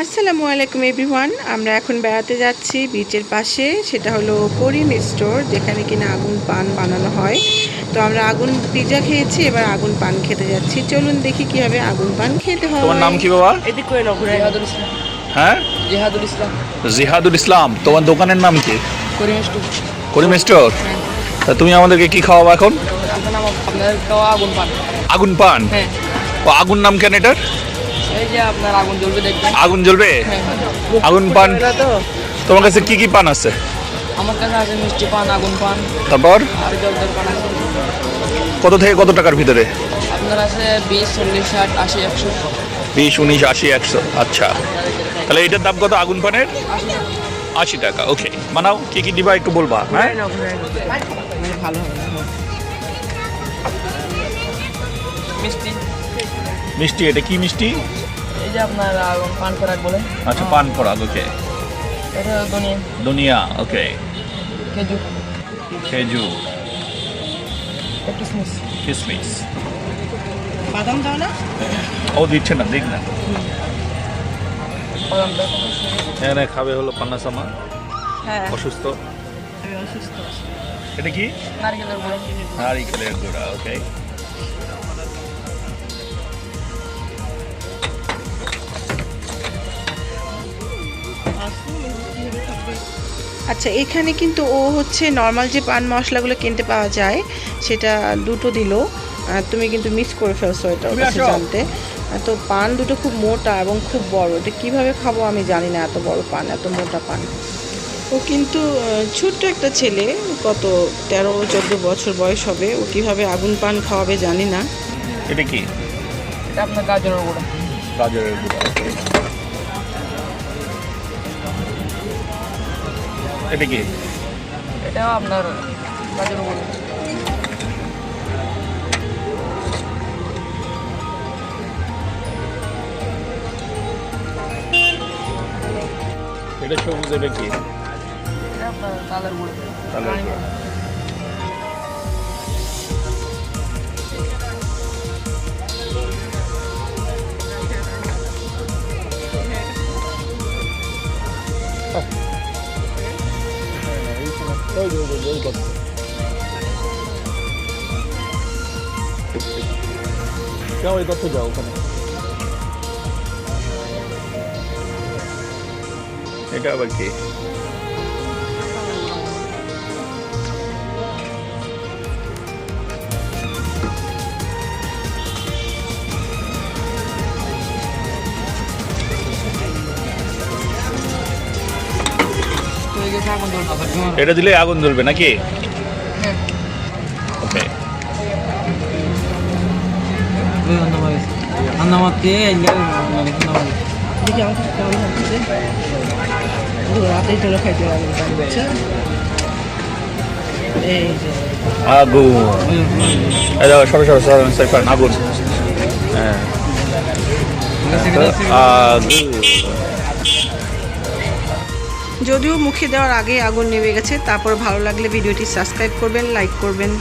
আসসালামু আলাইকুম এভরিওয়ান। আমরা এখন বেড়াতে যাচ্ছি বিচের পাশে, সেটা হলো করিম স্টোর, যেখানে কিনা আগুন পান বানানো হয়। তো আমরা আগুন পিজা খেয়েছি, এবার আগুন পান খেতে যাচ্ছি। চলুন দেখি কিভাবে আগুন পান খেতে হয়। তোমার নাম কি বাবা? জিহাদুল ইসলাম। হ্যাঁ, জিহাদুল ইসলাম। জিহাদুল ইসলাম। তোমার দোকানের নাম কি? করিম স্টোর। করিম স্টোর। তা তুমি আমাদেরকে কি খাওয়াবো এখন? এখন আপনাদের খাওয়া আগুন পান। আগুন পান? হ্যাঁ। ও, আগুন নাম কেন এটার? এই যে আপনার আগুন জ্বলবে দেখবেন। আগুন জ্বলবে? হ্যাঁ। আগুন পান। তোমার কাছে কি কি পান আছে? আমার কাছে আছে মিষ্টি পান, আগুন পান, তারপর আর জলদার পান আছে। কত থেকে কত টাকার ভিতরে? আপনার আছে 20, 40, 60, 80, 100। 20, 19, 80, 100। আচ্ছা, তাহলে এটার দাম কত আগুন পানের? 80 টাকা। ওকে, বানাও। কি কি দিবা একটু বলবা? হ্যাঁ, মানে ভালো হবে। মিষ্টি। মিষ্টি। এটা কি মিষ্টি? এই যে আপনার আগুন পান করার বলে। আচ্ছা, পান করা। ওকে। এটা ধনিয়া, দুনিয়া। ওকে। খেজুর, খেজুর, কিশমিশ। কিসমিস। বাদাম দাও না? ও দিচ্ছে না, দেখ না। বাদামটা। এখানে খাবে হলো পান্নাসামা। হ্যাঁ, অসুস্থ। আমি অসুস্থ আছি। এটা কি? নারকেলের গুঁড়ো। নারিকেলের গুঁড়া। ওকে। আচ্ছা, এখানে কিন্তু ও হচ্ছে নর্মাল যে পান মশলাগুলো কিনতে পাওয়া যায়, সেটা দুটো দিল। তুমি কিন্তু মিস করে ফেলছো এটা ওর কাছে জানতে। তো পান দুটো খুব মোটা এবং খুব বড়। এটা কীভাবে খাবো আমি জানি না, এত বড় পান, এত মোটা পান। ও কিন্তু ছোট্ট একটা ছেলে, কত 13-14 বছর বয়স হবে। ও কীভাবে আগুন পান খাওয়াবে জানি না। এটা কি? এটা আপনার গাজরের গুঁড়ো। গাজরের গুঁড়া। এটা কি? এটাও আপনার গাজরের গুঁড়ো। এটা সবুজ। এটা কি? এটা আপনার তালের গুঁড়ো। তালের গুঁড়া। যাও, এই তথ্য যাও ওখানে। এটা আবার কি? হয়ে গেছে আগুন জ্বলবে। এটা দিলে আগুন জ্বলবে নাকি? হ্যাঁ। ওকে। দেখি আমাকে কেমন হচ্ছে। রাতেই চলে খাইতে আগুন পান হচ্ছে। এই যে আগুন। এই দেখো, সরো সরো সরো, সেট করেন আগুন। হ্যাঁ, আগুন। যদিও মুখে দেওয়ার আগে আগুন নেমে গেছে। তারপর ভালো লাগলে ভিডিওটি সাবস্ক্রাইব করবেন, লাইক করবেন।